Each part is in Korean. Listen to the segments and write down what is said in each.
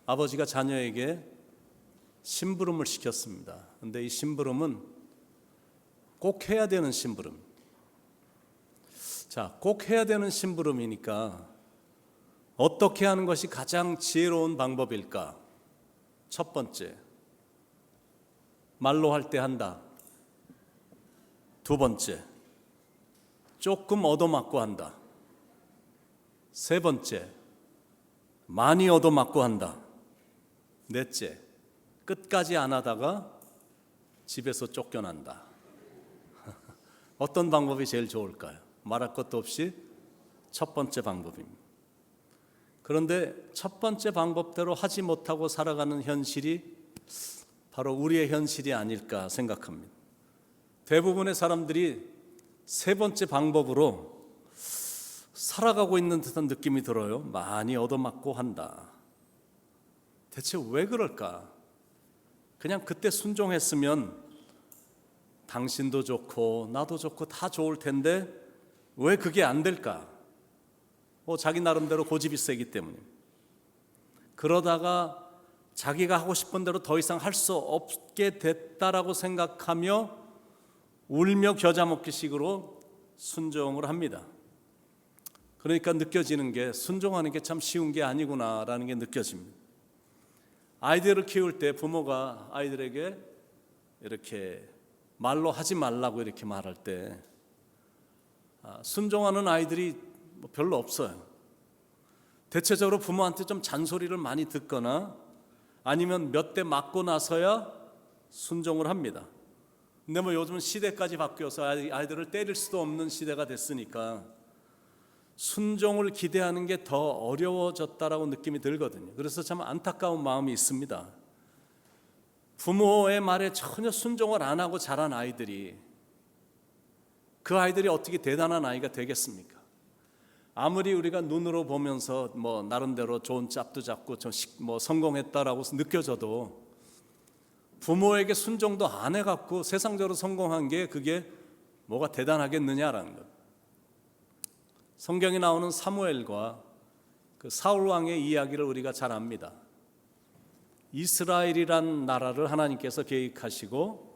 아버지가 자녀에게 심부름을 시켰습니다. 근데 이 심부름은 꼭 해야 되는 심부름. 자, 꼭 해야 되는 심부름이니까 어떻게 하는 것이 가장 지혜로운 방법일까? 첫 번째, 말로 할 때 한다. 두 번째, 조금 얻어맞고 한다. 세 번째, 많이 얻어맞고 한다. 넷째, 끝까지 안 하다가 집에서 쫓겨난다. 어떤 방법이 제일 좋을까요? 말할 것도 없이 첫 번째 방법입니다. 그런데 첫 번째 방법대로 하지 못하고 살아가는 현실이 바로 우리의 현실이 아닐까 생각합니다. 대부분의 사람들이 세 번째 방법으로 살아가고 있는 듯한 느낌이 들어요. 많이 얻어맞고 한다. 대체 왜 그럴까? 그냥 그때 순종했으면 당신도 좋고 나도 좋고 다 좋을 텐데 왜 그게 안 될까? 자기 나름대로 고집이 세기 때문에. 그러다가 자기가 하고 싶은 대로 더 이상 할 수 없게 됐다라고 생각하며 울며 겨자 먹기식으로 순종을 합니다. 그러니까 느껴지는 게 순종하는 게 참 쉬운 게 아니구나라는 게 느껴집니다. 아이들을 키울 때 부모가 아이들에게 이렇게 말로 하지 말라고 이렇게 말할 때 순종하는 아이들이 별로 없어요. 대체적으로 부모한테 좀 잔소리를 많이 듣거나 아니면 몇 대 맞고 나서야 순종을 합니다. 근데 요즘은 시대까지 바뀌어서 아이들을 때릴 수도 없는 시대가 됐으니까 순종을 기대하는 게 더 어려워졌다라고 느낌이 들거든요. 그래서 참 안타까운 마음이 있습니다. 부모의 말에 전혀 순종을 안 하고 자란 아이들이 그 아이들이 어떻게 대단한 아이가 되겠습니까? 아무리 우리가 눈으로 보면서 나름대로 좋은 짭도 잡고 성공했다라고 느껴져도 부모에게 순종도 안 해갖고 세상적으로 성공한 게 그게 뭐가 대단하겠느냐라는 것. 성경에 나오는 사무엘과 그 사울 왕의 이야기를 우리가 잘 압니다. 이스라엘이란 나라를 하나님께서 계획하시고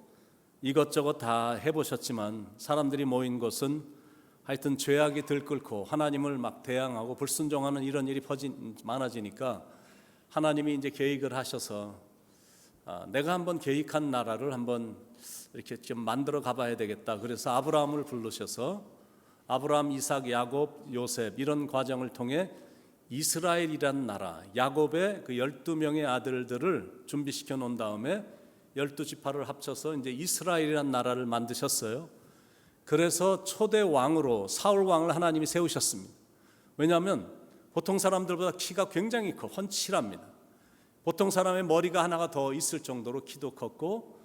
이것저것 다 해보셨지만 사람들이 모인 곳은 하여튼 죄악이 들끓고 하나님을 막 대항하고 불순종하는 이런 일이 많아지니까 하나님이 이제 계획을 하셔서 내가 한번 계획한 나라를 한번 이렇게 좀 만들어 가봐야 되겠다. 그래서 아브라함을 부르셔서 아브라함, 이삭, 야곱, 요셉 이런 과정을 통해 이스라엘이란 나라, 야곱의 그 12명의 아들들을 준비시켜 놓은 다음에 12지파를 합쳐서 이제 이스라엘이란 나라를 만드셨어요. 그래서 초대 왕으로 사울 왕을 하나님이 세우셨습니다. 왜냐하면 보통 사람들보다 키가 굉장히 훤칠합니다. 보통 사람의 머리가 하나가 더 있을 정도로 키도 컸고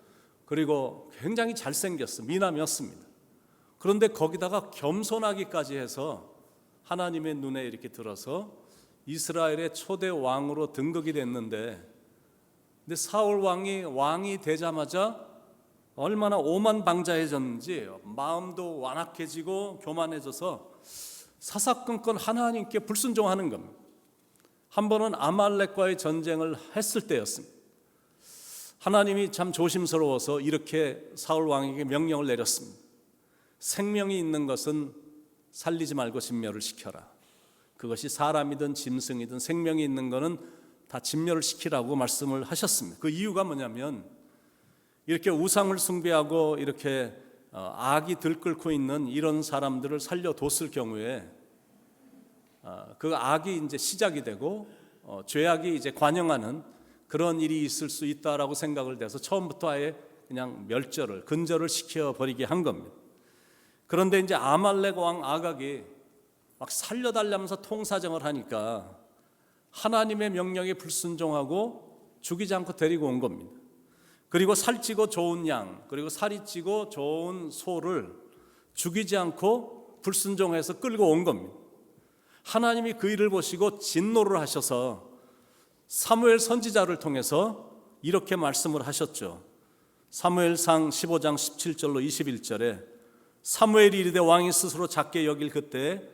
그리고 굉장히 잘생겼어. 미남이었습니다. 그런데 거기다가 겸손하기까지 해서 하나님의 눈에 이렇게 들어서 이스라엘의 초대 왕으로 등극이 됐는데 근데 사울 왕이 되자마자 얼마나 오만방자해졌는지 마음도 완악해지고 교만해져서 사사건건 하나님께 불순종하는 겁니다. 한 번은 아말렉과의 전쟁을 했을 때였습니다. 하나님이 참 조심스러워서 이렇게 사울 왕에게 명령을 내렸습니다. 생명이 있는 것은 살리지 말고 진멸을 시켜라. 그것이 사람이든 짐승이든 생명이 있는 것은 다 진멸을 시키라고 말씀을 하셨습니다. 그 이유가 뭐냐면 이렇게 우상을 숭배하고 이렇게 악이 들끓고 있는 이런 사람들을 살려뒀을 경우에 그 악이 이제 시작이 되고 죄악이 이제 관영하는 그런 일이 있을 수 있다라고 생각을 해서 처음부터 아예 그냥 근절을 시켜버리게 한 겁니다. 그런데 이제 아말렉 왕 아각이 막 살려달라면서 통사정을 하니까 하나님의 명령에 불순종하고 죽이지 않고 데리고 온 겁니다. 그리고 살찌고 좋은 양, 그리고 살이 찌고 좋은 소를 죽이지 않고 불순종해서 끌고 온 겁니다. 하나님이 그 일을 보시고 진노를 하셔서 사무엘 선지자를 통해서 이렇게 말씀을 하셨죠. 사무엘상 15장 17절로 21절에 사무엘이 이르되 왕이 스스로 작게 여길 그때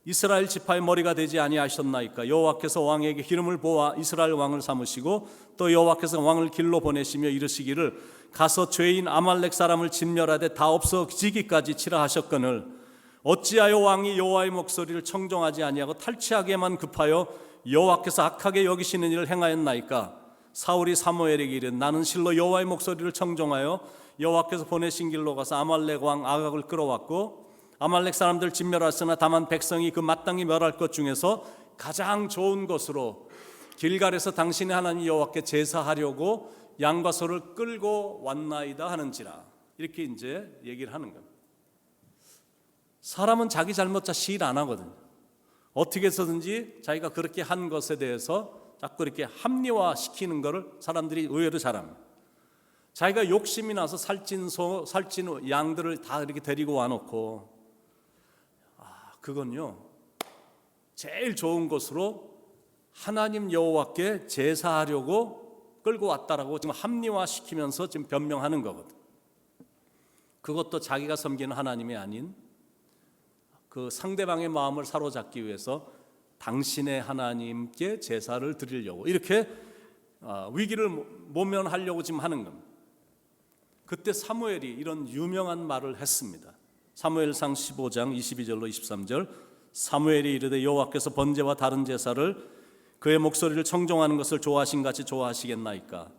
이스라엘 지파의 머리가 되지 아니하셨나이까? 여호와께서 왕에게 기름을 부어 이스라엘 왕을 삼으시고 또 여호와께서 왕을 길로 보내시며 이르시기를 가서 죄인 아말렉 사람을 진멸하되 다 없어지기까지 치라 하셨거늘 어찌하여 왕이 여호와의 목소리를 청종하지 아니하고 탈취하게만 급하여 여호와께서 악하게 여기시는 일을 행하였나이까? 사울이 사무엘에게 이르되 나는 실로 여호와의 목소리를 청종하여 여호와께서 보내신 길로 가서 아말렉 왕 아각을 끌어왔고 아말렉 사람들 진멸하였으나 다만 백성이 그 마땅히 멸할 것 중에서 가장 좋은 것으로 길갈에서 당신의 하나님 여호와께 제사하려고 양과 소를 끌고 왔나이다 하는지라. 이렇게 이제 얘기를 하는 겁니다. 사람은 자기 잘못자 시인 안 하거든요. 어떻게 해서든지 자기가 그렇게 한 것에 대해서 자꾸 이렇게 합리화시키는 것을 사람들이 의외로 잘합니다. 자기가 욕심이 나서 살찐 소, 살찐 양들을 다 이렇게 데리고 와놓고 그건요 제일 좋은 것으로 하나님 여호와께 제사하려고 끌고 왔다라고 지금 합리화시키면서 지금 변명하는 거거든. 그것도 자기가 섬기는 하나님이 아닌 그 상대방의 마음을 사로잡기 위해서 당신의 하나님께 제사를 드리려고 이렇게 위기를 모면하려고 지금 하는 겁니다. 그때 사무엘이 이런 유명한 말을 했습니다. 사무엘상 15장 22절로 23절 사무엘이 이르되 여호와께서 번제와 다른 제사를 그의 목소리를 청종하는 것을 좋아하신 같이 좋아하시겠나이까?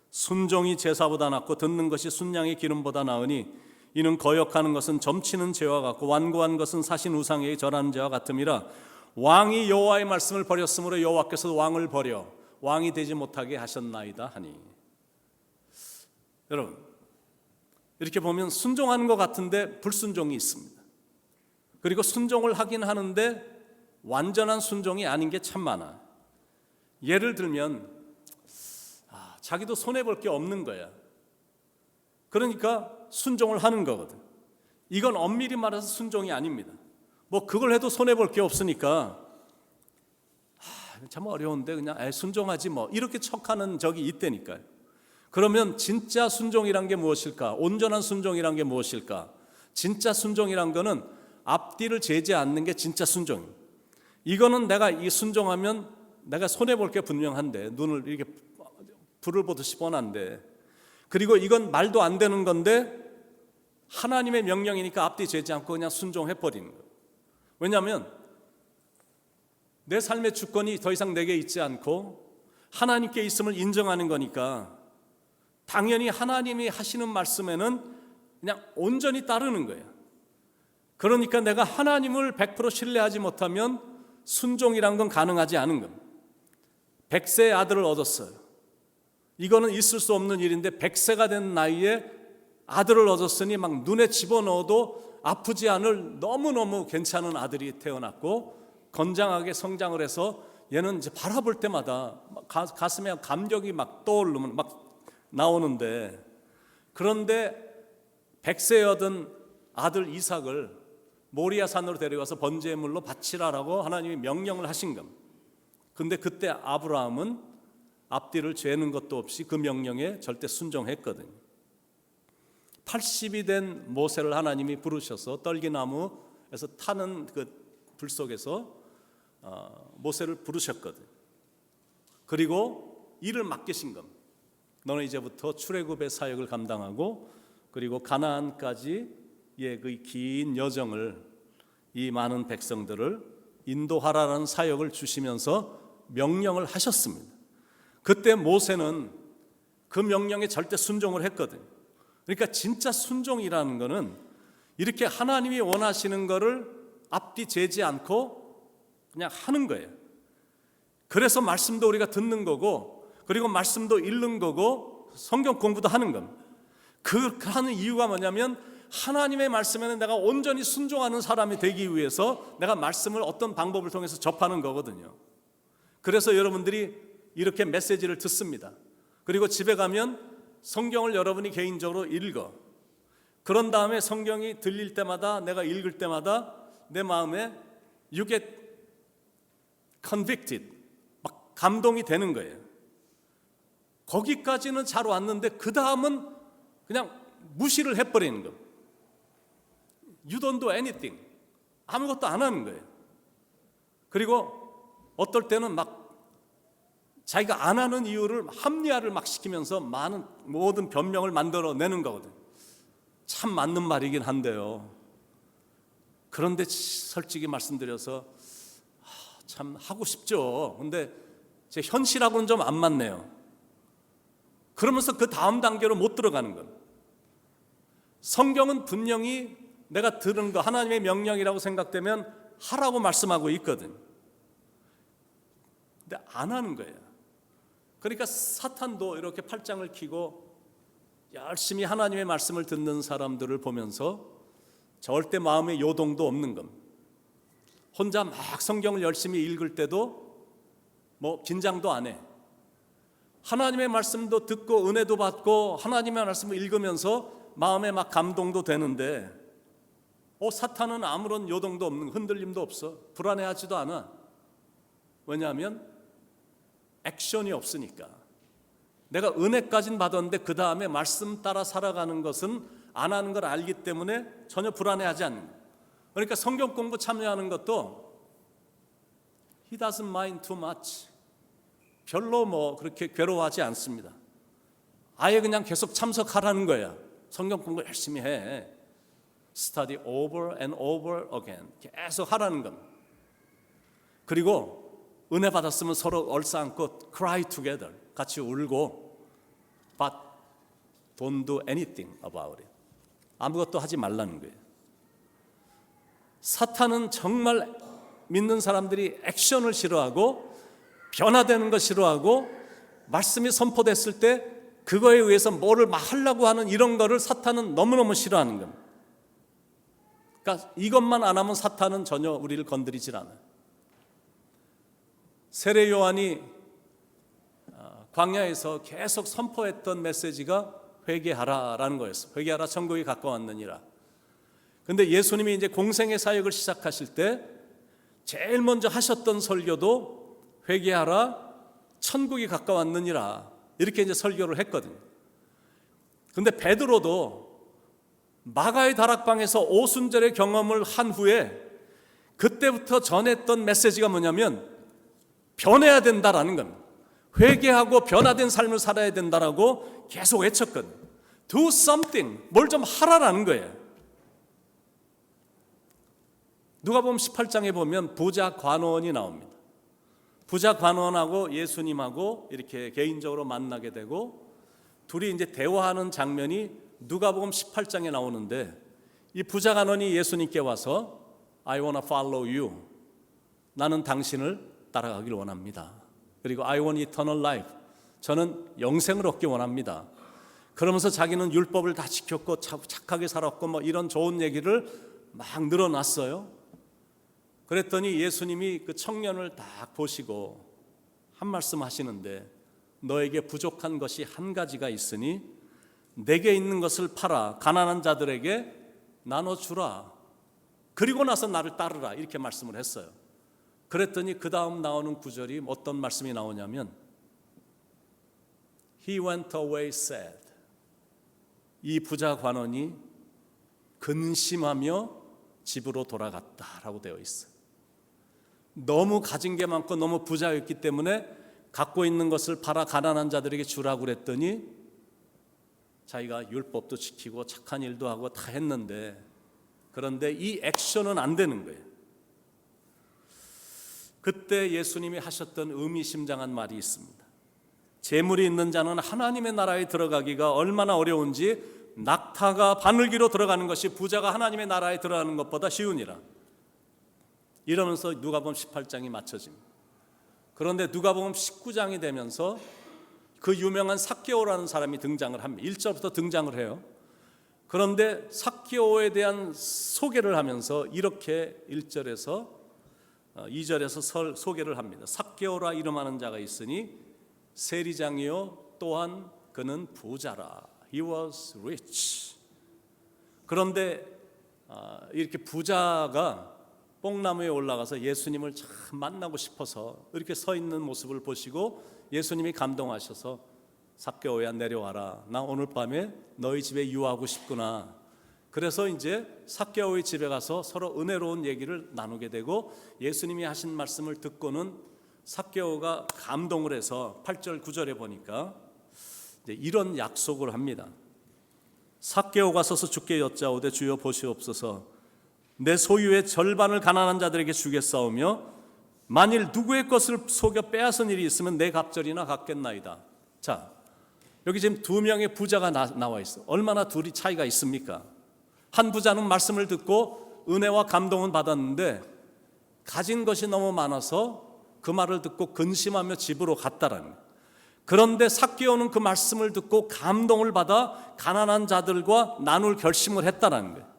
순종이 제사보다 낫고 듣는 것이 순양의 기름보다 나으니 이는 거역하는 것은 점치는 죄와 같고 완고한 것은 사신 우상에게 절하는 죄와 같음이라. 왕이 여호와의 말씀을 버렸으므로 여호와께서 왕을 버려 왕이 되지 못하게 하셨나이다 하니. 여러분 이렇게 보면 순종하는 것 같은데 불순종이 있습니다. 그리고 순종을 하긴 하는데 완전한 순종이 아닌 게 참 많아. 예를 들면 자기도 손해볼 게 없는 거야. 그러니까 순종을 하는 거거든. 이건 엄밀히 말해서 순종이 아닙니다. 뭐 그걸 해도 손해볼 게 없으니까 참 어려운데 그냥 순종하지 뭐 이렇게 척하는 적이 있다니까요. 그러면 진짜 순종이란 게 무엇일까? 온전한 순종이란 게 무엇일까? 진짜 순종이란 거는 앞뒤를 재지 않는 게 진짜 순종입니다. 이거는 내가 이 순종하면 내가 손해볼 게 분명한데 눈을 이렇게 불을 보듯이 뻔한데 그리고 이건 말도 안 되는 건데 하나님의 명령이니까 앞뒤 재지 않고 그냥 순종해버리는 거예요. 왜냐하면 내 삶의 주권이 더 이상 내게 있지 않고 하나님께 있음을 인정하는 거니까 당연히 하나님이 하시는 말씀에는 그냥 온전히 따르는 거예요. 그러니까 내가 하나님을 100% 신뢰하지 못하면 순종이란 건 가능하지 않은 겁니다. 100세의 아들을 얻었어요. 이거는 있을 수 없는 일인데 100세가 된 나이에 아들을 얻었으니 막 눈에 집어넣어도 아프지 않을 너무너무 괜찮은 아들이 태어났고 건장하게 성장을 해서 얘는 이제 바라볼 때마다 가슴에 감격이 막 떠오르면 막 나오는데 그런데 100세에 얻은 아들 이삭을 모리아 산으로 데려가서 번제물로 바치라라고 하나님이 명령을 하신 겁니다. 근데 그때 아브라함은 앞뒤를 죄는 것도 없이 그 명령에 절대 순종했거든요. 80이 된 모세를 하나님이 부르셔서 떨기나무에서 타는 그 불 속에서 모세를 부르셨거든요. 그리고 일을 맡기신 겁니다. 너는 이제부터 출애굽의 사역을 감당하고 그리고 가나안까지의 그 긴 여정을 이 많은 백성들을 인도하라는 사역을 주시면서 명령을 하셨습니다. 그때 모세는 그 명령에 절대 순종을 했거든요. 그러니까 진짜 순종이라는 거는 이렇게 하나님이 원하시는 거를 앞뒤 재지 않고 그냥 하는 거예요. 그래서 말씀도 우리가 듣는 거고 그리고 말씀도 읽는 거고 성경 공부도 하는 겁니다. 그 하는 이유가 뭐냐면 하나님의 말씀에는 내가 온전히 순종하는 사람이 되기 위해서 내가 말씀을 어떤 방법을 통해서 접하는 거거든요. 그래서 여러분들이 이렇게 메시지를 듣습니다. 그리고 집에 가면 성경을 여러분이 개인적으로 읽어. 그런 다음에 성경이 들릴 때마다 내가 읽을 때마다 내 마음에 you get convicted, 막 감동이 되는 거예요. 거기까지는 잘 왔는데 그 다음은 그냥 무시를 해버리는 거예요. You don't do anything. 아무것도 안 하는 거예요. 그리고 어떨 때는 막 자기가 안 하는 이유를 합리화를 막 시키면서 많은 모든 변명을 만들어내는 거거든. 참 맞는 말이긴 한데요. 그런데 솔직히 말씀드려서 참 하고 싶죠. 근데 제 현실하고는 좀 안 맞네요. 그러면서 그 다음 단계로 못 들어가는 것. 성경은 분명히 내가 들은 거 하나님의 명령이라고 생각되면 하라고 말씀하고 있거든. 근데 안 하는 거예요. 그러니까 사탄도 이렇게 팔짱을 끼고 열심히 하나님의 말씀을 듣는 사람들을 보면서 절대 마음에 요동도 없는 겁니다. 혼자 막 성경을 열심히 읽을 때도 뭐 긴장도 안 해. 하나님의 말씀도 듣고 은혜도 받고 하나님의 말씀을 읽으면서 마음에 막 감동도 되는데 사탄은 아무런 요동도 없는, 흔들림도 없어. 불안해하지도 않아. 왜냐하면 액션이 없으니까. 내가 은혜까지는 받았는데 그 다음에 말씀 따라 살아가는 것은 안 하는 걸 알기 때문에 전혀 불안해하지 않는 거예요. 그러니까 성경 공부 참여하는 것도 He doesn't mind too much. 별로 뭐 그렇게 괴로워하지 않습니다. 아예 그냥 계속 참석하라는 거야. 성경 공부 열심히 해. Study over and over again. 계속 하라는 겁니다. 그리고 은혜 받았으면 서로 얼싸안고 cry together. 같이 울고 but don't do anything about it. 아무것도 하지 말라는 거예요. 사탄은 정말 믿는 사람들이 액션을 싫어하고 변화되는 거 싫어하고 말씀이 선포됐을 때 그거에 의해서 뭐를 막 하려고 하는 이런 거를 사탄은 너무너무 싫어하는 겁니다. 그러니까 이것만 안 하면 사탄은 전혀 우리를 건드리질 않아요. 세례 요한이 광야에서 계속 선포했던 메시지가 회개하라라는 거였어요. 회개하라, 천국이 가까웠느니라. 근데 예수님이 이제 공생의 사역을 시작하실 때 제일 먼저 하셨던 설교도 회개하라, 천국이 가까웠느니라, 이렇게 이제 설교를 했거든요. 근데 베드로도 마가의 다락방에서 오순절의 경험을 한 후에 그때부터 전했던 메시지가 뭐냐면 변해야 된다라는 겁니다. 회개하고 변화된 삶을 살아야 된다라고 계속 외쳤거든요. Do something, 뭘 좀 하라라는 거예요. 누가복음 18장에 보면 부자 관원이 나옵니다. 부자 관원하고 예수님하고 이렇게 개인적으로 만나게 되고 둘이 이제 대화하는 장면이 누가복음 18장에 나오는데 이 부자 관원이 예수님께 와서 I wanna follow you. 나는 당신을 따라가길 원합니다. 그리고 I want eternal life. 저는 영생을 얻기 원합니다. 그러면서 자기는 율법을 다 지켰고 착하게 살았고 뭐 이런 좋은 얘기를 막 늘어놨어요. 그랬더니 예수님이 그 청년을 딱 보시고 한 말씀 하시는데 너에게 부족한 것이 한 가지가 있으니 내게 있는 것을 팔아 가난한 자들에게 나눠주라. 그리고 나서 나를 따르라. 이렇게 말씀을 했어요. 그랬더니 그 다음 나오는 구절이 어떤 말씀이 나오냐면 He went away sad. 이 부자 관원이 근심하며 집으로 돌아갔다라고 되어 있어요. 너무 가진 게 많고 너무 부자였기 때문에 갖고 있는 것을 팔아 가난한 자들에게 주라고 그랬더니 자기가 율법도 지키고 착한 일도 하고 다 했는데 그런데 이 액션은 안 되는 거예요. 그때 예수님이 하셨던 의미심장한 말이 있습니다. 재물이 있는 자는 하나님의 나라에 들어가기가 얼마나 어려운지 낙타가 바늘기로 들어가는 것이 부자가 하나님의 나라에 들어가는 것보다 쉬우니라. 이러면서 누가복음 18장이 맞춰집니다. 그런데 누가복음 19장이 되면서 그 유명한 삭개오라는 사람이 등장을 합니다. 1절부터 등장을 해요. 그런데 삭개오에 대한 소개를 하면서 이렇게 1절에서 2절에서 소개를 합니다. 삭개오라 이름하는 자가 있으니 세리장이요 또한 그는 부자라. He was rich. 그런데 이렇게 부자가 뽕나무에 올라가서 예수님을 참 만나고 싶어서 이렇게 서 있는 모습을 보시고 예수님이 감동하셔서 삭개오야 내려와라. 나 오늘 밤에 너희 집에 유하고 싶구나. 그래서 이제 삭개오의 집에 가서 서로 은혜로운 얘기를 나누게 되고 예수님이 하신 말씀을 듣고는 삭개오가 감동을 해서 8절 9절에 보니까 이제 이런 약속을 합니다. 삭개오가 서서 주께 여짜오되 주여 보시옵소서 내 소유의 절반을 가난한 자들에게 주겠사오며 만일 누구의 것을 속여 빼앗은 일이 있으면 내 갑절이나 갚겠나이다. 자, 여기 지금 두 명의 부자가 나와 있어. 얼마나 둘이 차이가 있습니까? 한 부자는 말씀을 듣고 은혜와 감동은 받았는데 가진 것이 너무 많아서 그 말을 듣고 근심하며 집으로 갔다라는 거예요. 그런데 삭개오는 그 말씀을 듣고 감동을 받아 가난한 자들과 나눌 결심을 했다라는 거예요.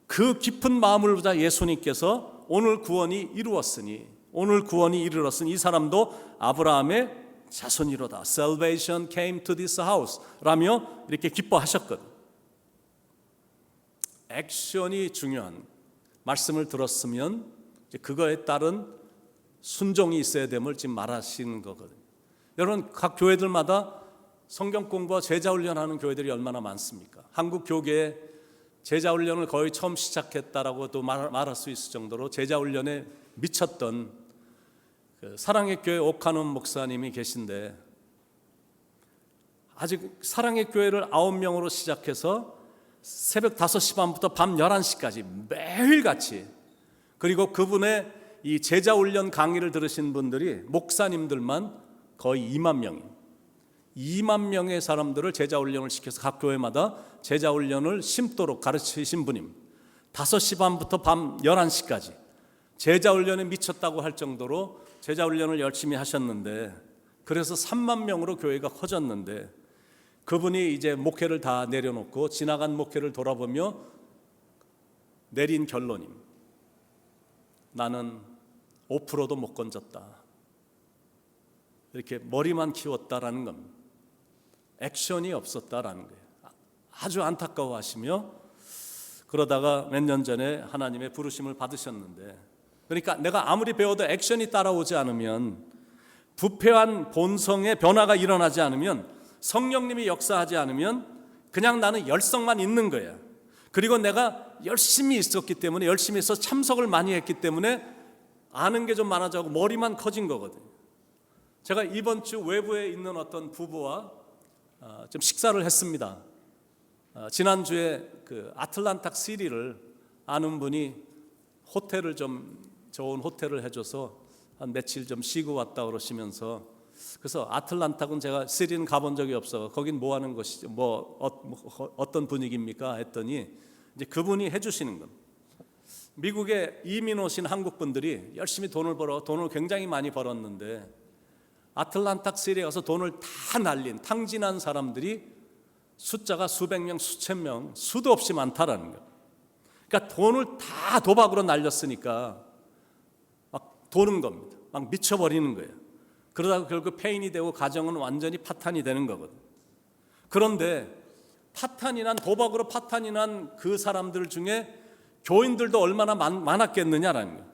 그 깊은 마음을 보자 예수님께서 오늘 구원이 이루었으니 이 사람도 아브라함의 자손이로다. Salvation came to this house 라며 이렇게 기뻐하셨거든. 액션이 중요한 말씀을 들었으면 그거에 따른 순종이 있어야 됨을 지금 말하시는 거거든요. 여러분 각 교회들마다 성경 공부와 제자 훈련하는 교회들이 얼마나 많습니까? 한국 교계에 제자 훈련을 거의 처음 시작했다라고도 말할 수 있을 정도로 제자 훈련에 미쳤던 그 사랑의 교회 옥한원 목사님이 계신데 아직 사랑의 교회를 9명으로 시작해서 새벽 5시 반부터 밤 11시까지 매일같이 그리고 그분의 이 제자 훈련 강의를 들으신 분들이 목사님들만 거의 2만 명입니다. 2만 명의 사람들을 제자 훈련을 시켜서 각 교회마다 제자 훈련을 심도록 가르치신 분입니다. 5시 반부터 밤 11시까지 제자 훈련에 미쳤다고 할 정도로 제자 훈련을 열심히 하셨는데 그래서 3만 명으로 교회가 커졌는데 그분이 이제 목회를 다 내려놓고 지나간 목회를 돌아보며 내린 결론입니다. 나는 5%도 못 건졌다. 이렇게 머리만 키웠다라는 겁니다. 액션이 없었다라는 거예요. 아주 안타까워하시며 그러다가 몇 년 전에 하나님의 부르심을 받으셨는데 그러니까 내가 아무리 배워도 액션이 따라오지 않으면 부패한 본성의 변화가 일어나지 않으면 성령님이 역사하지 않으면 그냥 나는 열성만 있는 거야. 그리고 내가 열심히 있었기 때문에 열심히 해서 참석을 많이 했기 때문에 아는 게 좀 많아지고 머리만 커진 거거든요. 제가 이번 주 외부에 있는 어떤 부부와 좀 식사를 했습니다. 지난주에 그 아틀란타 시리를 아는 분이 호텔을 좀 좋은 호텔을 해줘서 한 며칠 좀 쉬고 왔다 그러시면서 그래서 아틀란타군 제가 시리는 가본 적이 없어. 거긴 뭐 하는 곳이죠? 어떤 분위기입니까? 했더니 이제 그분이 해주시는 겁니다. 미국에 이민 오신 한국 분들이 열심히 돈을 굉장히 많이 벌었는데 아틀란타 시리에 가서 돈을 다 날린 탕진한 사람들이 숫자가 수백 명, 수천 명, 수도 없이 많다라는 거예요. 그러니까 돈을 다 도박으로 날렸으니까 막 도는 겁니다. 막 미쳐버리는 거예요. 그러다가 결국 폐인이 되고 가정은 완전히 파탄이 되는 거거든요. 그런데 파탄이 난 도박으로 파탄이 난 그 사람들 중에 교인들도 얼마나 많았겠느냐라는 거예요.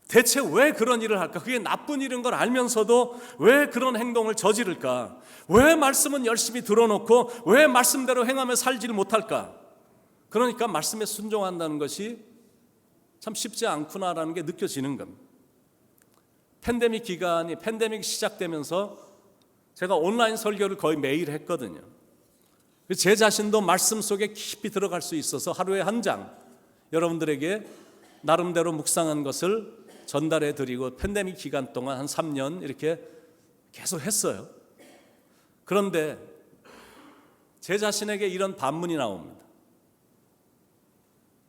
대체 왜 그런 일을 할까? 그게 나쁜 일인 걸 알면서도 왜 그런 행동을 저지를까? 왜 말씀은 열심히 들어놓고 왜 말씀대로 행하며 살지를 못할까? 그러니까 말씀에 순종한다는 것이 참 쉽지 않구나라는 게 느껴지는 겁니다. 팬데믹 시작되면서 제가 온라인 설교를 거의 매일 했거든요. 제 자신도 말씀 속에 깊이 들어갈 수 있어서 하루에 한 장 여러분들에게 나름대로 묵상한 것을 전달해 드리고 팬데믹 기간 동안 한 3년 이렇게 계속 했어요. 그런데 제 자신에게 이런 반문이 나옵니다.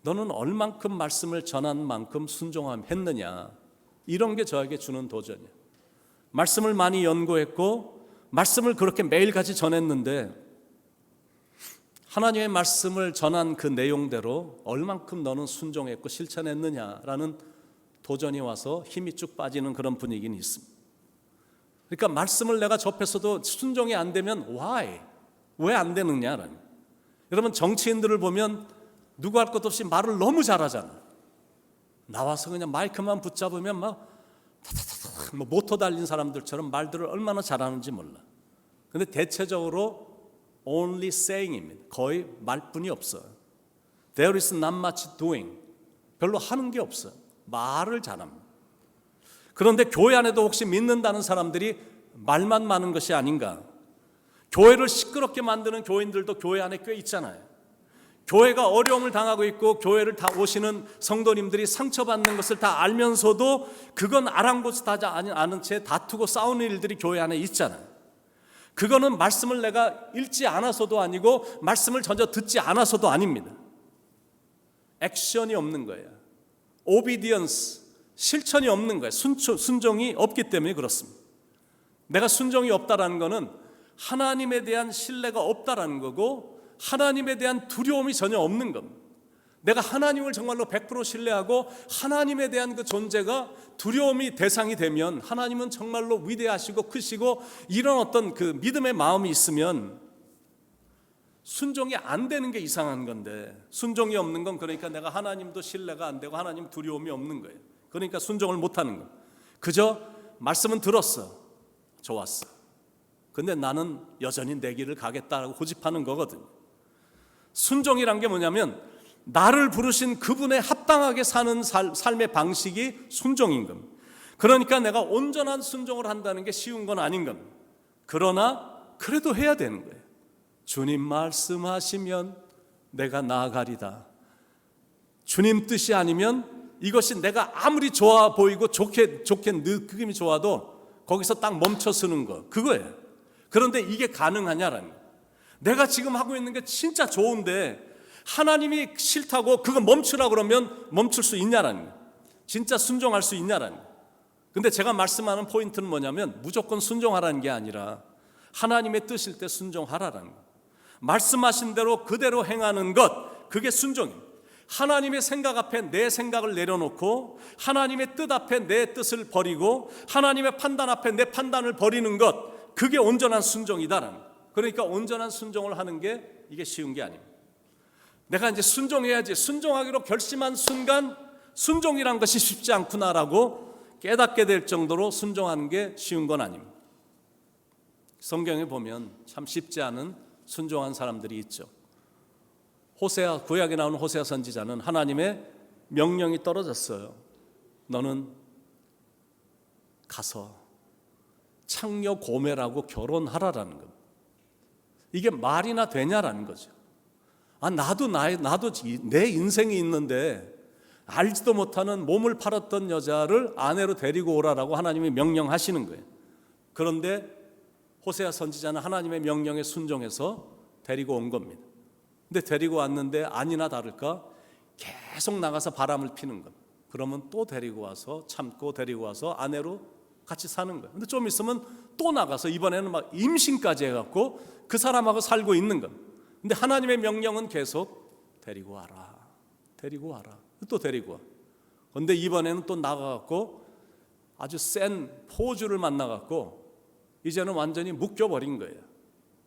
너는 얼만큼 말씀을 전한 만큼 순종했느냐? 이런 게 저에게 주는 도전이에요. 말씀을 많이 연구했고 말씀을 그렇게 매일같이 전했는데 하나님의 말씀을 전한 그 내용대로 얼만큼 너는 순종했고 실천했느냐라는 도전이 와서 힘이 쭉 빠지는 그런 분위기는 있습니다. 그러니까 말씀을 내가 접했어도 순종이 안 되면 why? 왜 안 되느냐라는. 여러분 정치인들을 보면 누구 할 것 없이 말을 너무 잘하잖아. 나와서 그냥 마이크만 붙잡으면 막 모터 달린 사람들처럼 말들을 얼마나 잘하는지 몰라. 근데 대체적으로 only saying입니다. 거의 말뿐이 없어요. There is not much doing. 별로 하는 게 없어요. 말을 잘합니다. 그런데 교회 안에도 혹시 믿는다는 사람들이 말만 많은 것이 아닌가? 교회를 시끄럽게 만드는 교인들도 교회 안에 꽤 있잖아요. 교회가 어려움을 당하고 있고 교회를 다 오시는 성도님들이 상처받는 것을 다 알면서도 그건 아랑곳하지 않은 채 다투고 싸우는 일들이 교회 안에 있잖아요. 그거는 말씀을 내가 읽지 않아서도 아니고 말씀을 전혀 듣지 않아서도 아닙니다. 액션이 없는 거예요. 오비디언스, 실천이 없는 거예요. 순종이 없기 때문에 그렇습니다. 내가 순종이 없다라는 거는 하나님에 대한 신뢰가 없다라는 거고 하나님에 대한 두려움이 전혀 없는 겁니다. 내가 하나님을 정말로 100% 신뢰하고 하나님에 대한 그 존재가 두려움이 대상이 되면 하나님은 정말로 위대하시고 크시고 이런 어떤 그 믿음의 마음이 있으면 순종이 안 되는 게 이상한 건데 순종이 없는 건 그러니까 내가 하나님도 신뢰가 안 되고 하나님 두려움이 없는 거예요. 그러니까 순종을 못 하는 거예요. 그저 말씀은 들었어. 좋았어. 근데 나는 여전히 내 길을 가겠다라고 고집하는 거거든요. 순종이란 게 뭐냐면 나를 부르신 그분에 합당하게 사는 삶의 방식이 순종인 겁니다. 그러니까 내가 온전한 순종을 한다는 게 쉬운 건 아닌 겁니다. 그러나 그래도 해야 되는 거예요. 주님 말씀하시면 내가 나아가리다. 주님 뜻이 아니면 이것이 내가 아무리 좋아 보이고 좋게 느낌이 좋아도 거기서 딱 멈춰 서는 거 그거예요. 그런데 이게 가능하냐라는 거예요. 내가 지금 하고 있는 게 진짜 좋은데 하나님이 싫다고 그거 멈추라 그러면 멈출 수 있냐라는 거예요. 진짜 순종할 수 있냐라는 거예요. 근데 제가 말씀하는 포인트는 뭐냐면 무조건 순종하라는 게 아니라 하나님의 뜻일 때 순종하라라는 거예요. 말씀하신 대로 그대로 행하는 것 그게 순종입니다. 하나님의 생각 앞에 내 생각을 내려놓고 하나님의 뜻 앞에 내 뜻을 버리고 하나님의 판단 앞에 내 판단을 버리는 것 그게 온전한 순종이다라는 거예요. 그러니까 온전한 순종을 하는 게 이게 쉬운 게 아닙니다. 내가 이제 순종해야지 순종하기로 결심한 순간 순종이란 것이 쉽지 않구나라고 깨닫게 될 정도로 순종하는 게 쉬운 건 아닙니다. 성경에 보면 참 쉽지 않은 순종한 사람들이 있죠. 호세아, 구약에 나오는 호세아 선지자는 하나님의 명령이 떨어졌어요. 너는 가서 창녀 고멜하고 결혼하라라는 겁니다. 이게 말이나 되냐라는 거죠. 나도 내 인생이 있는데 알지도 못하는 몸을 팔았던 여자를 아내로 데리고 오라라고 하나님이 명령하시는 거예요. 그런데 호세아 선지자는 하나님의 명령에 순종해서 데리고 온 겁니다. 근데 데리고 왔는데 아니나 다를까 계속 나가서 바람을 피는 겁니다. 그러면 또 데리고 와서 참고 데리고 와서 아내로 같이 사는 거예요. 근데 좀 있으면 또 나가서 이번에는 막 임신까지 해갖고 그 사람하고 살고 있는 겁니다. 근데 하나님의 명령은 계속 데리고 와라, 데리고 와라, 또 데리고 와. 근데 이번에는 또 나가갖고 아주 센 포주를 만나갖고 이제는 완전히 묶여버린 거예요.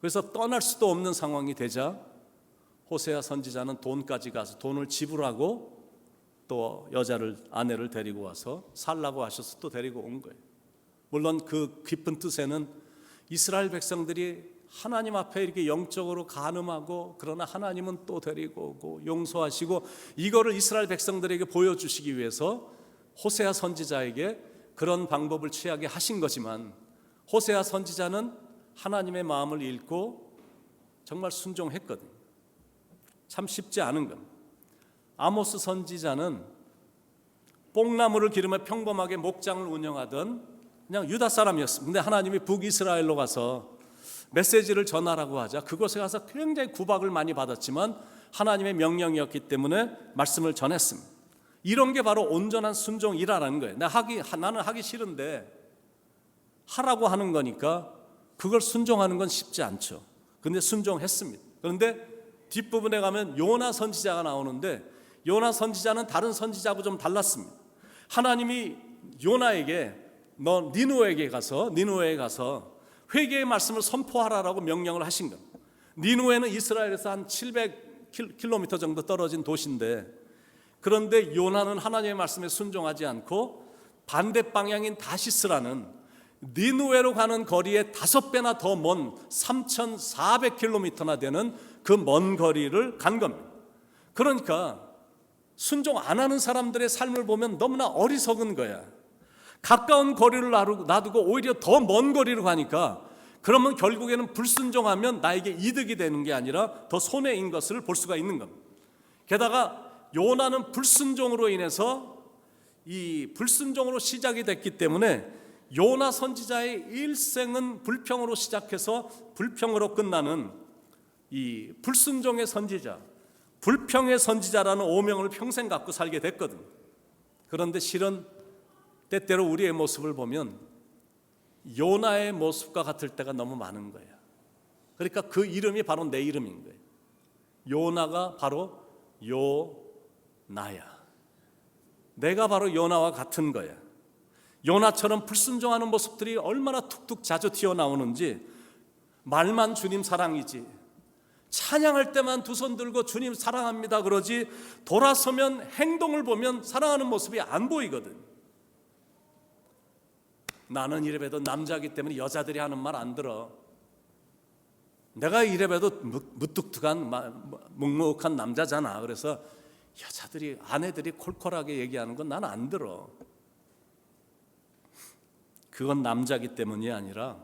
그래서 떠날 수도 없는 상황이 되자 호세아 선지자는 돈까지 가서 돈을 지불하고 또 여자를 아내를 데리고 와서 살라고 하셔서 또 데리고 온 거예요. 물론 그 깊은 뜻에는 이스라엘 백성들이 하나님 앞에 이렇게 영적으로 간음하고 그러나 하나님은 또 데리고 오고 용서하시고 이거를 이스라엘 백성들에게 보여주시기 위해서 호세아 선지자에게 그런 방법을 취하게 하신 거지만 호세아 선지자는 하나님의 마음을 읽고 정말 순종했거든요. 참 쉽지 않은 겁니다. 아모스 선지자는 뽕나무를 기르며 평범하게 목장을 운영하던 그냥 유다 사람이었습니다. 근데 하나님이 북이스라엘로 가서 메시지를 전하라고 하자 그곳에 가서 굉장히 구박을 많이 받았지만 하나님의 명령이었기 때문에 말씀을 전했습니다. 이런 게 바로 온전한 순종이라는 거예요. 나는 하기 싫은데 하라고 하는 거니까 그걸 순종하는 건 쉽지 않죠. 근데 순종했습니다. 그런데 뒷부분에 가면 요나 선지자가 나오는데 요나 선지자는 다른 선지자하고 좀 달랐습니다. 하나님이 요나에게 너 니느웨에 가서 회개의 말씀을 선포하라라고 명령을 하신 겁니다. 니느웨는 이스라엘에서 한 700km 정도 떨어진 도시인데 그런데 요나는 하나님의 말씀에 순종하지 않고 반대 방향인 다시스라는 니느웨로 가는 거리에 5배나 더 먼 3,400km나 되는 그 먼 거리를 간 겁니다. 그러니까 순종 안 하는 사람들의 삶을 보면 너무나 어리석은 거야. 가까운 거리를 놔두고 오히려 더 먼 거리로 가니까, 그러면 결국에는 불순종하면 나에게 이득이 되는 게 아니라 더 손해인 것을 볼 수가 있는 겁니다. 게다가 요나는 불순종으로 인해서, 이 불순종으로 시작이 됐기 때문에 요나 선지자의 일생은 불평으로 시작해서 불평으로 끝나는 이 불순종의 선지자, 불평의 선지자라는 오명을 평생 갖고 살게 됐거든. 그런데 실은 때때로 우리의 모습을 보면 요나의 모습과 같을 때가 너무 많은 거야. 그러니까 그 이름이 바로 내 이름인 거예요. 요나가 바로 요나야. 내가 바로 요나와 같은 거야. 요나처럼 불순종하는 모습들이 얼마나 툭툭 자주 튀어나오는지. 말만 주님 사랑이지, 찬양할 때만 두 손 들고 주님 사랑합니다 그러지, 돌아서면 행동을 보면 사랑하는 모습이 안 보이거든. 나는 이래봬도 남자이기 때문에 여자들이 하는 말 안 들어. 내가 이래봬도 무뚝뚝한 묵묵한 남자잖아. 그래서 여자들이, 아내들이 콜콜하게 얘기하는 건 난 안 들어. 그건 남자이기 때문이 아니라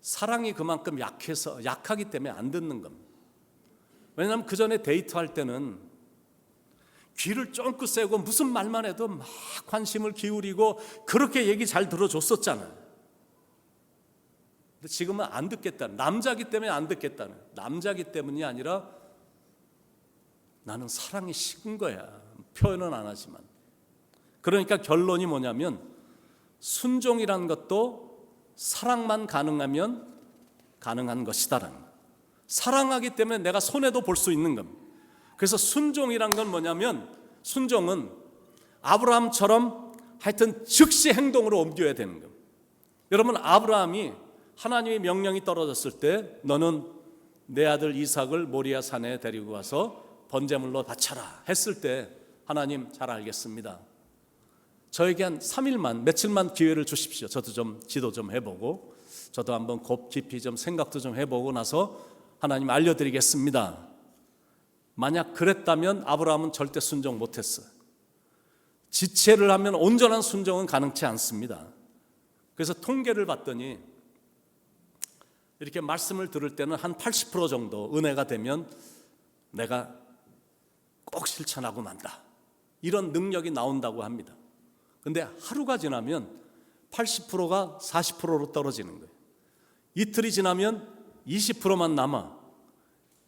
사랑이 그만큼 약하기 때문에 안 듣는 겁니다. 왜냐하면 그 전에 데이트할 때는 귀를 쫑긋 세우고 무슨 말만 해도 막 관심을 기울이고 그렇게 얘기 잘 들어줬었잖아요. 근데 지금은 안 듣겠다는, 남자기 때문에 안 듣겠다는, 남자기 때문이 아니라 나는 사랑이 식은 거야. 표현은 안 하지만. 그러니까 결론이 뭐냐면, 순종이란 것도 사랑만 가능하면 가능한 것이다라는 거예요. 사랑하기 때문에 내가 손해도 볼 수 있는 겁니다. 그래서 순종이란 건 뭐냐면, 순종은 아브라함처럼 하여튼 즉시 행동으로 옮겨야 되는 겁니다. 여러분, 아브라함이 하나님의 명령이 떨어졌을 때 너는 내 아들 이삭을 모리아 산에 데리고 가서 번제물로 바쳐라 했을 때, 하나님 잘 알겠습니다. 저에게 한 3일만, 며칠만 기회를 주십시오. 저도 좀 지도 좀 해보고, 저도 한번 깊이 좀 생각도 좀 해보고 나서 하나님 알려드리겠습니다. 만약 그랬다면 아브라함은 절대 순종 못했어요. 지체를 하면 온전한 순종은 가능치 않습니다. 그래서 통계를 봤더니 이렇게 말씀을 들을 때는 한 80% 정도 은혜가 되면 내가 꼭 실천하고 만다, 이런 능력이 나온다고 합니다. 근데 하루가 지나면 80%가 40%로 떨어지는 거예요. 이틀이 지나면 20%만 남아.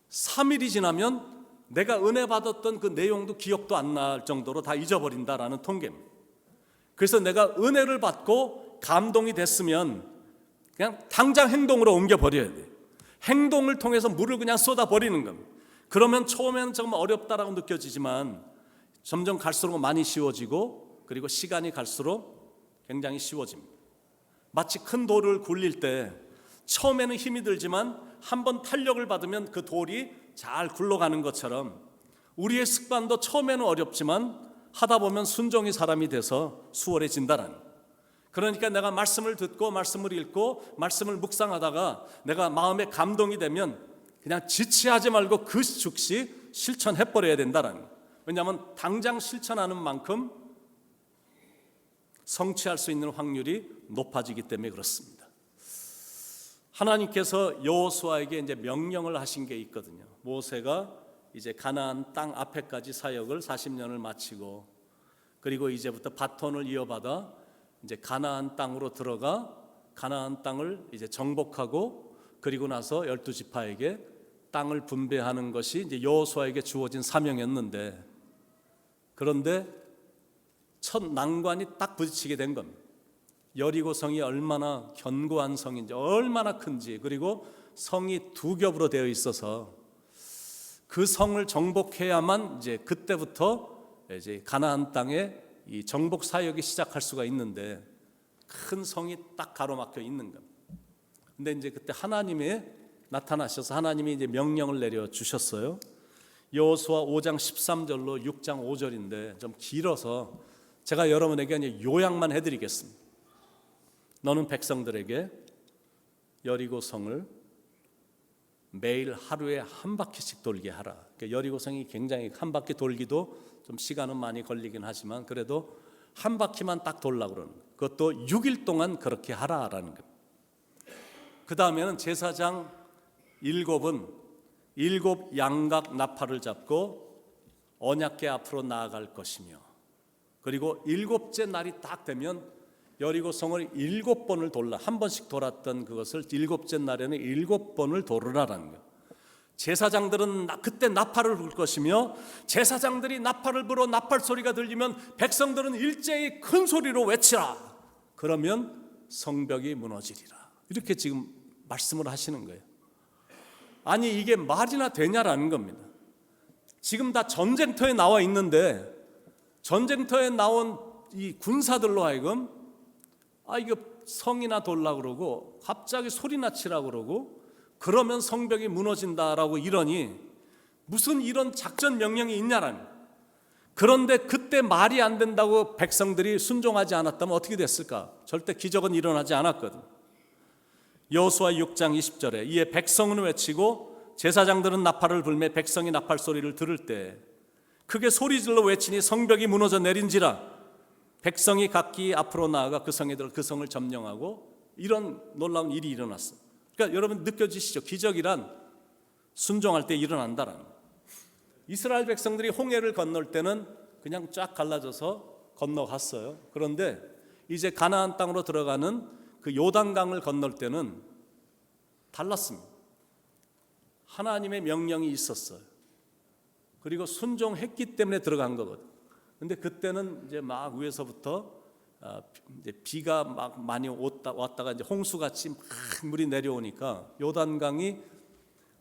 3일이 지나면 내가 은혜 받았던 그 내용도 기억도 안 날 정도로 다 잊어버린다라는 통계입니다. 그래서 내가 은혜를 받고 감동이 됐으면 그냥 당장 행동으로 옮겨버려야 돼요. 행동을 통해서 물을 그냥 쏟아버리는 겁니다. 그러면 처음에는 정말 어렵다라고 느껴지지만 점점 갈수록 많이 쉬워지고, 그리고 시간이 갈수록 굉장히 쉬워집니다. 마치 큰 돌을 굴릴 때 처음에는 힘이 들지만 한번 탄력을 받으면 그 돌이 잘 굴러가는 것처럼, 우리의 습관도 처음에는 어렵지만 하다 보면 순종의 사람이 돼서 수월해진다는. 그러니까 내가 말씀을 듣고 말씀을 읽고 말씀을 묵상하다가 내가 마음에 감동이 되면 그냥 지체하지 말고 그 즉시 실천해버려야 된다는. 왜냐하면 당장 실천하는 만큼 성취할 수 있는 확률이 높아지기 때문에 그렇습니다. 하나님께서 여호수아에게 이제 명령을 하신 게 있거든요. 모세가 이제 가나안 땅 앞에까지 사역을 40년을 마치고, 그리고 이제부터 바톤을 이어받아 이제 가나안 땅으로 들어가 가나안 땅을 이제 정복하고, 그리고 나서 12지파에게 땅을 분배하는 것이 이제 여호수아에게 주어진 사명이었는데, 그런데 첫 난관이 딱 부딪히게 된 겁니다. 여리고 성이 얼마나 견고한 성인지, 얼마나 큰지, 그리고 성이 두 겹으로 되어 있어서 그 성을 정복해야만 이제 그때부터 이제 가나안 땅에 이 정복 사역이 시작할 수가 있는데, 큰 성이 딱 가로막혀 있는 겁니다. 근데 이제 그때 하나님이 나타나셔서 하나님이 이제 명령을 내려 주셨어요. 여호수아 5장 13절로 6장 5절인데 좀 길어서 제가 여러분에게 이제 요약만 해드리겠습니다. 너는 백성들에게 여리고 성을 매일 하루에 한 바퀴씩 돌게 하라. 그러니까 여리고성이 굉장히 한 바퀴 돌기도 좀 시간은 많이 걸리긴 하지만 그래도 한 바퀴만 딱 돌라고 그러는 거예요. 그것도 6일 동안 그렇게 하라라는 거예요. 그 다음에는 제사장 7은 7 양각 나팔을 잡고 언약궤 앞으로 나아갈 것이며, 그리고 7째 날이 딱 되면 여리고성을 7번을 돌라, 한 번씩 돌았던 그것을 7째 날에는 7번을 돌으라라는 거예요. 제사장들은 그때 나팔을 불 것이며, 제사장들이 나팔을 불어 나팔 소리가 들리면 백성들은 일제히 큰 소리로 외치라. 그러면 성벽이 무너지리라. 이렇게 지금 말씀을 하시는 거예요. 아니 이게 말이나 되냐라는 겁니다. 지금 다 전쟁터에 나와 있는데 전쟁터에 나온 이 군사들로 하여금 이거 성이나 돌라고 그러고 갑자기 소리나 치라고 그러고 그러면 성벽이 무너진다라고 이러니 무슨 이런 작전 명령이 있냐라는. 그런데 그때 말이 안 된다고 백성들이 순종하지 않았다면 어떻게 됐을까? 절대 기적은 일어나지 않았거든. 여호수아 6장 20절에 이에 백성은 외치고 제사장들은 나팔을 불매 백성이 나팔 소리를 들을 때 크게 소리질러 외치니 성벽이 무너져 내린지라. 백성이 각기 앞으로 나아가 그 성에 들어 그 성을 점령하고 이런 놀라운 일이 일어났어. 그러니까 여러분 느껴지시죠? 기적이란 순종할 때 일어난다라는 거예요. 이스라엘 백성들이 홍해를 건널 때는 그냥 쫙 갈라져서 건너갔어요. 그런데 이제 가나안 땅으로 들어가는 그 요단강을 건널 때는 달랐습니다. 하나님의 명령이 있었어요. 그리고 순종했기 때문에 들어간 거거든. 근데 그때는 이제 막 위에서부터 이제 비가 막 많이 왔다가 이제 홍수같이 막 물이 내려오니까 요단강이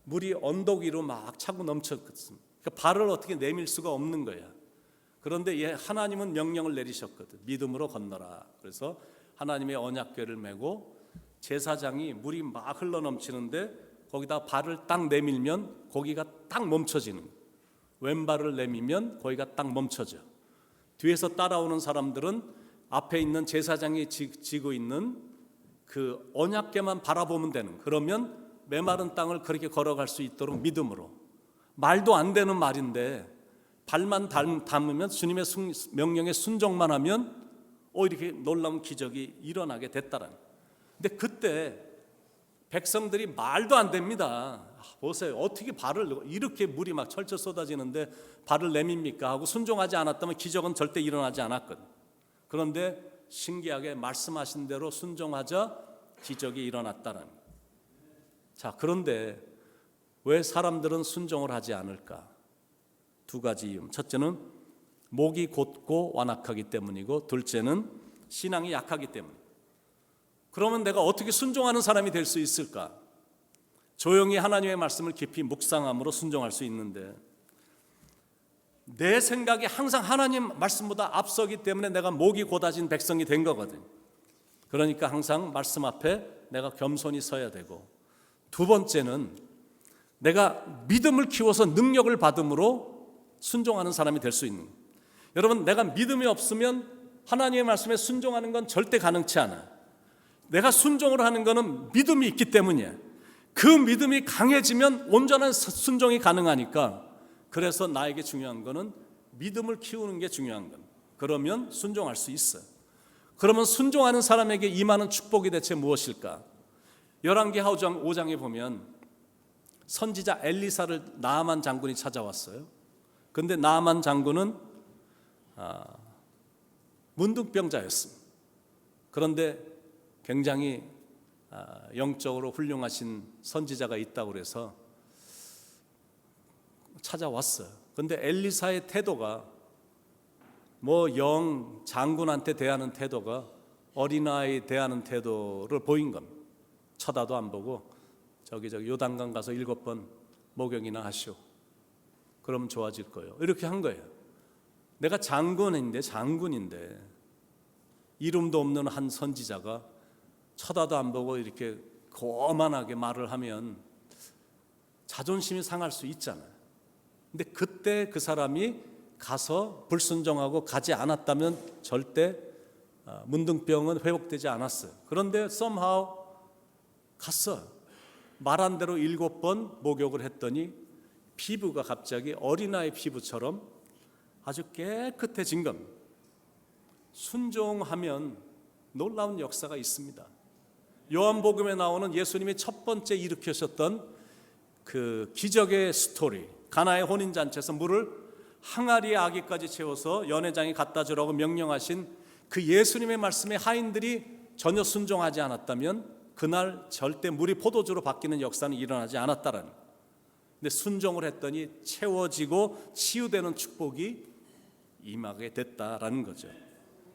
물이 언덕 위로 막 차고 넘쳤습니다. 그러니까 발을 어떻게 내밀 수가 없는 거야. 그런데 하나님은 명령을 내리셨거든. 믿음으로 건너라. 그래서 하나님의 언약궤를 메고 제사장이 물이 막 흘러넘치는데 거기다 발을 딱 내밀면 거기가 딱 멈춰지는 거예요. 왼발을 내밀면 거기가 딱 멈춰져. 뒤에서 따라오는 사람들은 앞에 있는 제사장이 지고 있는 그 언약궤만 바라보면 되는. 그러면 메마른 땅을 그렇게 걸어갈 수 있도록 믿음으로. 말도 안 되는 말인데 발만 담으면 주님의 명령에 순종만 하면 이렇게 놀라운 기적이 일어나게 됐다라는. 근데 그때 백성들이 말도 안 됩니다. 보세요. 어떻게 발을 이렇게 물이 막 철철 쏟아지는데 발을 내밉니까 하고 순종하지 않았다면 기적은 절대 일어나지 않았거든. 그런데 신기하게 말씀하신 대로 순종하자 기적이 일어났다는. 자, 그런데 왜 사람들은 순종을 하지 않을까? 두 가지 이유. 첫째는 목이 곧고 완악하기 때문이고, 둘째는 신앙이 약하기 때문. 그러면 내가 어떻게 순종하는 사람이 될 수 있을까? 조용히 하나님의 말씀을 깊이 묵상함으로 순종할 수 있는데, 내 생각이 항상 하나님 말씀보다 앞서기 때문에 내가 목이 곧아진 백성이 된 거거든. 그러니까 항상 말씀 앞에 내가 겸손히 서야 되고, 두 번째는 내가 믿음을 키워서 능력을 받음으로 순종하는 사람이 될 수 있는 거예요. 여러분, 내가 믿음이 없으면 하나님의 말씀에 순종하는 건 절대 가능치 않아. 내가 순종을 하는 것은 믿음이 있기 때문이에요. 그 믿음이 강해지면 온전한 순종이 가능하니까. 그래서 나에게 중요한 것은 믿음을 키우는 게 중요한 건. 그러면 순종할 수 있어요. 그러면 순종하는 사람에게 임하는 축복이 대체 무엇일까? 열왕기하 5장에 보면 선지자 엘리사를 나아만 장군이 찾아왔어요. 그런데 나아만 장군은 문둥병자였습니다. 그런데 굉장히 영적으로 훌륭하신 선지자가 있다고 그래서 찾아왔어요. 그런데 엘리사의 태도가 장군한테 대하는 태도가 어린아이 대하는 태도를 보인 겁니다. 쳐다도 안 보고 저기 요단강 가서 7번 목욕이나 하시오. 그럼 좋아질 거예요. 이렇게 한 거예요. 내가 장군인데 이름도 없는 한 선지자가 쳐다도 안 보고 이렇게 거만하게 말을 하면 자존심이 상할 수 있잖아요. 근데 그때 그 사람이 가서 불순종하고 가지 않았다면 절대 문둥병은 회복되지 않았어요. 그런데 somehow 갔어요. 말한 대로 7번 목욕을 했더니 피부가 갑자기 어린아이 피부처럼 아주 깨끗해진 겁니다. 순종하면 놀라운 역사가 있습니다. 요한복음에 나오는 예수님이 첫 번째 일으키셨던 그 기적의 스토리, 가나의 혼인잔치에서 물을 항아리에 아기까지 채워서 연회장에 갖다 주라고 명령하신 그 예수님의 말씀에 하인들이 전혀 순종하지 않았다면 그날 절대 물이 포도주로 바뀌는 역사는 일어나지 않았다라는 거예요. 근데 순종을 했더니 채워지고 치유되는 축복이 임하게 됐다라는 거죠.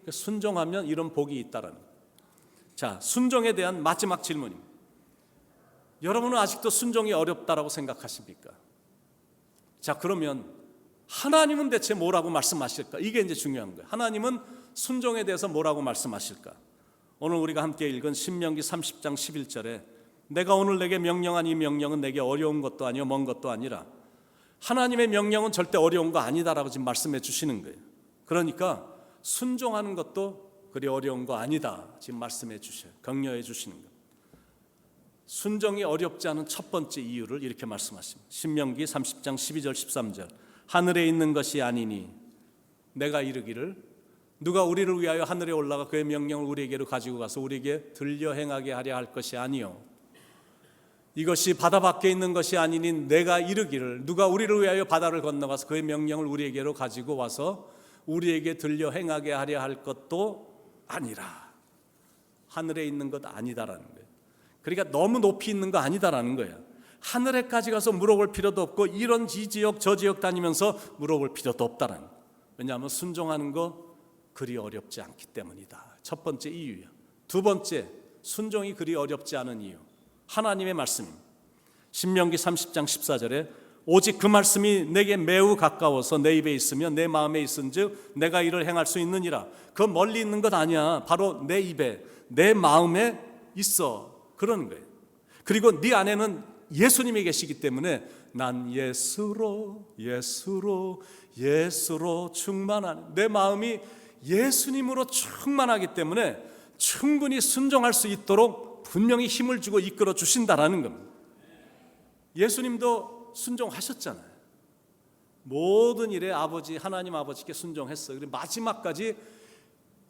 순종하면 이런 복이 있다라는 거예요. 자, 순종에 대한 마지막 질문입니다. 여러분은 아직도 순종이 어렵다라고 생각하십니까? 자, 그러면 하나님은 대체 뭐라고 말씀하실까? 이게 이제 중요한 거예요. 하나님은 순종에 대해서 뭐라고 말씀하실까? 오늘 우리가 함께 읽은 신명기 30장 11절에 내가 오늘 내게 명령한 이 명령은 내게 어려운 것도 아니요 먼 것도 아니라 하나님의 명령은 절대 어려운 거 아니다라고 지금 말씀해 주시는 거예요. 그러니까 순종하는 것도 그리 어려운 거 아니다 지금 말씀해 주셔요. 격려해 주시는 거예요. 순종이 어렵지 않은 첫 번째 이유를 이렇게 말씀하십니다. 신명기 30장 12절 13절 하늘에 있는 것이 아니니 내가 이르기를 누가 우리를 위하여 하늘에 올라가 그의 명령을 우리에게로 가지고 가서 우리에게 들려 행하게 하려 할 것이 아니요 이것이 바다 밖에 있는 것이 아니니 내가 이르기를 누가 우리를 위하여 바다를 건너가서 그의 명령을 우리에게로 가지고 와서 우리에게 들려 행하게 하려 할 것도 아니라 하늘에 있는 것 아니다라는 거예요. 그러니까 너무 높이 있는 거 아니다라는 거예요. 하늘에까지 가서 물어볼 필요도 없고 이런 이 지역 저 지역 다니면서 물어볼 필요도 없다라는 거예요. 왜냐하면 순종하는 거 그리 어렵지 않기 때문이다. 첫 번째 이유예요. 두 번째, 순종이 그리 어렵지 않은 이유, 하나님의 말씀입니다. 신명기 30장 14절에 오직 그 말씀이 내게 매우 가까워서 내 입에 있으면 내 마음에 있은즉 내가 이를 행할 수 있느니라. 그 멀리 있는 것 아니야. 바로 내 입에 내 마음에 있어. 그러는 거예요. 그리고 네 안에는 예수님이 계시기 때문에 난 예수로 충만한 내 마음이 예수님으로 충만하기 때문에 충분히 순종할 수 있도록 분명히 힘을 주고 이끌어 주신다라는 겁니다. 예수님도 순종하셨잖아요. 모든 일에 아버지 하나님 아버지께 순종했어요. 그리고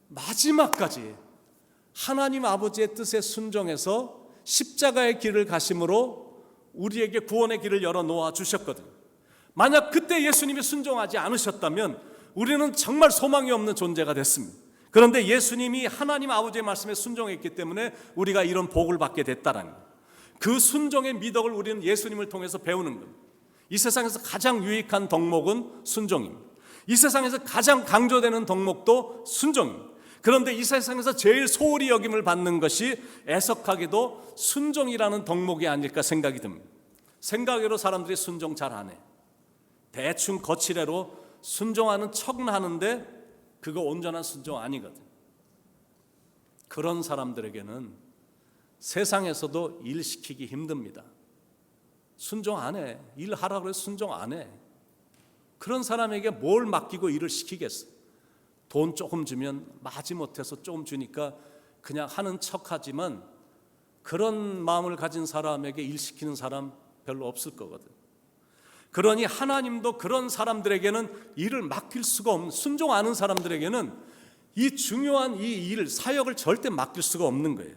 마지막까지 하나님 아버지의 뜻에 순종해서 십자가의 길을 가심으로 우리에게 구원의 길을 열어 놓아 주셨거든요. 만약 그때 예수님이 순종하지 않으셨다면 우리는 정말 소망이 없는 존재가 됐습니다. 그런데 예수님이 하나님 아버지의 말씀에 순종했기 때문에 우리가 이런 복을 받게 됐다라는 거예요. 그 순종의 미덕을 우리는 예수님을 통해서 배우는 겁니다. 이 세상에서 가장 유익한 덕목은 순종입니다. 이 세상에서 가장 강조되는 덕목도 순종입니다. 그런데 이 세상에서 제일 소홀히 여김을 받는 것이 애석하게도 순종이라는 덕목이 아닐까 생각이 듭니다. 생각외로 사람들이 순종 잘 안 해. 대충 거칠애로 순종하는 척은 하는데 그거 온전한 순종 아니거든. 그런 사람들에게는 세상에서도 일 시키기 힘듭니다. 순종 안 해. 일하라고 해서 순종 안 해. 그런 사람에게 뭘 맡기고 일을 시키겠어. 돈 조금 주면 마지못해서 조금 주니까 그냥 하는 척하지만 그런 마음을 가진 사람에게 일 시키는 사람 별로 없을 거거든. 그러니 하나님도 그런 사람들에게는 일을 맡길 수가 없는, 순종 안 하는 사람들에게는 이 중요한 이 일, 사역을 절대 맡길 수가 없는 거예요.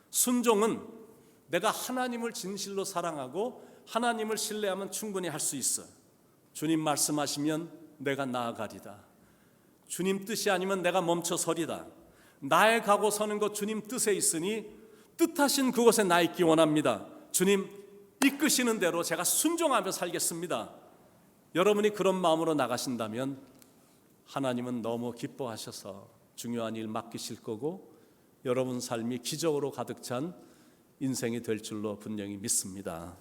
순종은 내가 하나님을 진실로 사랑하고 하나님을 신뢰하면 충분히 할 수 있어. 주님 말씀하시면 내가 나아가리다. 주님 뜻이 아니면 내가 멈춰 서리다. 나의 가고 서는 것 주님 뜻에 있으니 뜻하신 그곳에 나 있기 원합니다. 주님 이끄시는 대로 제가 순종하며 살겠습니다. 여러분이 그런 마음으로 나가신다면 하나님은 너무 기뻐하셔서 중요한 일 맡기실 거고 여러분 삶이 기적으로 가득 찬 인생이 될 줄로 분명히 믿습니다.